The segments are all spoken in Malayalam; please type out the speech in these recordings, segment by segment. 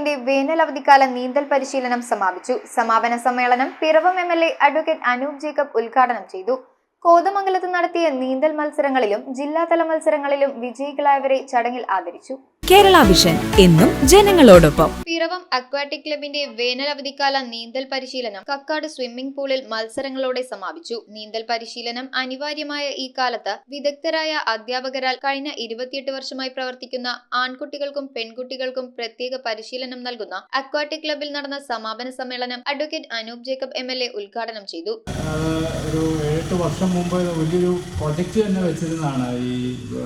ക്ലബിന്റെ വേനൽ അവധിക്കാല നീന്തൽ പരിശീലനം സമാപിച്ചു. സമാപന സമ്മേളനം പിറവം MLA അഡ്വക്കേറ്റ് അനൂപ് ജേക്കബ് ഉദ്ഘാടനം ചെയ്തു. കോതമംഗലത്ത് നടത്തിയ നീന്തൽ മത്സരങ്ങളിലും ജില്ലാതല മത്സരങ്ങളിലും വിജയികളായവരെ ചടങ്ങിൽ ആദരിച്ചു. കേരള വിഷൻ എന്നും ജനങ്ങളോടൊപ്പം. പിറവം അക്വാറ്റിക് ക്ലബിന്റെ വേനൽ അവധിക്കാല നീന്തൽ പരിശീലനം കക്കാട് സ്വിമ്മിംഗ് പൂളിൽ മത്സരങ്ങളോടെ സമാപിച്ചു. നീന്തൽ പരിശീലനം അനിവാര്യമായ ഈ കാലത്ത് വിദഗ്ധരായ അധ്യാപകരാൽ കഴിഞ്ഞ 28 വർഷമായി പ്രവർത്തിക്കുന്ന ആൺകുട്ടികൾക്കും പെൺകുട്ടികൾക്കും പ്രത്യേക പരിശീലനം നൽകുന്ന അക്വാറ്റിക് ക്ലബിൽ നടന്ന സമാപന സമ്മേളനം അഡ്വക്കേറ്റ് അനൂപ് ജേക്കബ് MLA ഉദ്ഘാടനം ചെയ്തു. ഒരു 8 വർഷം മുമ്പ് വലിയൊരു പ്രൊജക്റ്റ് തന്നെ വെച്ചിരുന്നതാണ് ഈ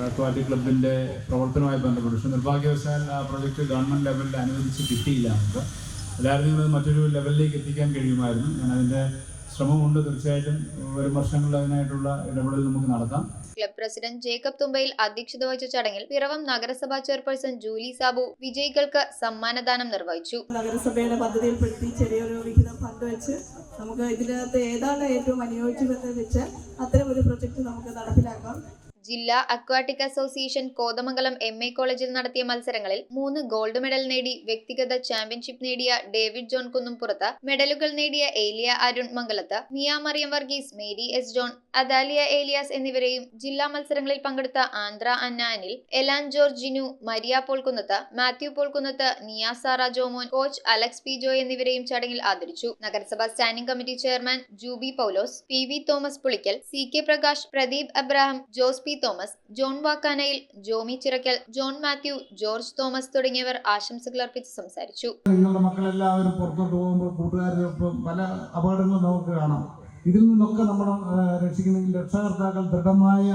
അക്വാറ്റിക് ക്ലബിന്റെ പ്രവർത്തനവുമായി ബന്ധപ്പെട്ട്. നിർഭാഗ്യവശാൽ ആ പ്രൊജക്റ്റ് ഗവൺമെന്റ് ലെവലിൽ അനുവദിച്ച് കിട്ടിയില്ല. നമുക്ക് എല്ലാവരും മറ്റൊരു ലെവലിലേക്ക് എത്തിക്കാൻ കഴിയുമായിരുന്നു. ഞാൻ അതിന്റെ ശ്രമമുണ്ട്. തീർച്ചയായിട്ടും വരും വർഷങ്ങളിൽ അതിനായിട്ടുള്ള ഇടപെടൽ നമുക്ക് നടത്താം. ക്ലബ് പ്രസിഡന്റ് ജേക്കബ് തുമ്പയിൽ അധ്യക്ഷത വഹിച്ച ചടങ്ങിൽ പിറവം നഗരസഭാ ചെയർപേഴ്സൺ ജൂലി സാബു വിജയികൾക്ക് സമ്മാനദാനം നിർവഹിച്ചു. നഗരസഭയുടെ പദ്ധതിയിൽപ്പെടുത്തി ചെറിയൊരു വിഹിതം പങ്കുവെച്ച് നമുക്ക് ഇതിനകത്ത് ഏതാണ് ഏറ്റവും അനുയോജ്യമെന്ന് വെച്ച് അത്തരം ഒരു പ്രൊജക്ട് നമുക്ക് നടപ്പിലാക്കാം. ജില്ലാ അക്വാറ്റിക് അസോസിയേഷൻ കോതമംഗലം MA കോളേജിൽ നടത്തിയ മത്സരങ്ങളിൽ 3 ഗോൾഡ് മെഡൽ നേടി വ്യക്തിഗത ചാമ്പ്യൻഷിപ്പ് നേടിയ ഡേവിഡ് ജോൺ കുന്നുംപുറത്ത്, മെഡലുകൾ നേടിയ Eliya Arun Mangalath, Mia Mariam Varghese, Mary S John, Adaliya Eliyas എന്നിവരെയും ജില്ലാ മത്സരങ്ങളിൽ പങ്കെടുത്ത Andhra Anna Anil, Elan George Jinu, Maria Polkunnath, Mathew Polkunnath, Niyasara Jomon, coach Alex P Joy എന്നിവരെയും ചടങ്ങിൽ ആദരിച്ചു. നഗരസഭാ standing committee chairman Jubi Paulose, PV Thomas Pulickal, CK Prakash, Pradeep Abraham, Jose P Thomas, John Vakkanayil, Jomy Chirakkal, John Mathew, George Thomas തുടങ്ങിയവർ ആശംസകൾ അർപ്പിച്ച് സംസാരിച്ചു. നിങ്ങളുടെ മക്കളെല്ലാവരും പുറത്തോട്ട് പോകുമ്പോൾ കൂട്ടുകാരോടൊപ്പം പല അപകടങ്ങളും നമുക്ക് കാണാം. ഇതിൽ നിന്നൊക്കെ നമ്മൾ രക്ഷിക്കണമെങ്കിൽ രക്ഷകർത്താക്കൾ ദൃഢമായ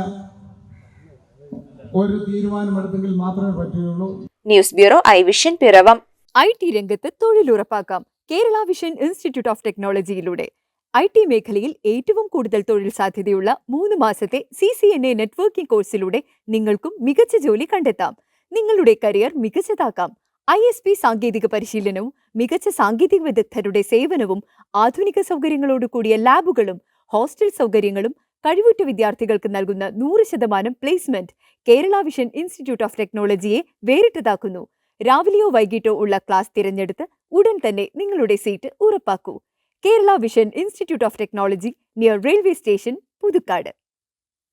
ഒരു തീരുമാനമെടുത്തെങ്കിൽ മാത്രമേ പറ്റുകയുള്ളൂ. News bureau I Vision Piravom. IT രംഗത്ത് തൊഴിലുറപ്പാക്കാം കേരള വിഷൻ ഇൻസ്റ്റിറ്റ്യൂട്ട് ഓഫ് ടെക്നോളജിയിലൂടെ. IT മേഖലയിൽ ഏറ്റവും കൂടുതൽ തൊഴിൽ സാധ്യതയുള്ള 3 മാസത്തെ CCNA നെറ്റ്വർക്കിംഗ് കോഴ്സിലൂടെ നിങ്ങൾക്കും മികച്ച ജോലി കണ്ടെത്താം. നിങ്ങളുടെ കരിയർ മികച്ചതാക്കാം. ISP സാങ്കേതിക പരിശീലനവും മികച്ച സാങ്കേതിക വിദഗ്ധരുടെ സേവനവും ആധുനിക സൗകര്യങ്ങളോട് കൂടിയ ലാബുകളും ഹോസ്റ്റൽ സൗകര്യങ്ങളും കഴിവുറ്റ വിദ്യാർത്ഥികൾക്ക് നൽകുന്ന 100% placement Kerala Vision Institute of ടെക്നോളജിയെ വേറിട്ടതാക്കുന്നു. രാവിലെയോ വൈകിട്ടോ ഉള്ള ക്ലാസ് തിരഞ്ഞെടുത്ത് ഉടൻ തന്നെ നിങ്ങളുടെ സീറ്റ് ഉറപ്പാക്കൂ. Kerala Vision Institute of Technology, near railway station, Puthukkad.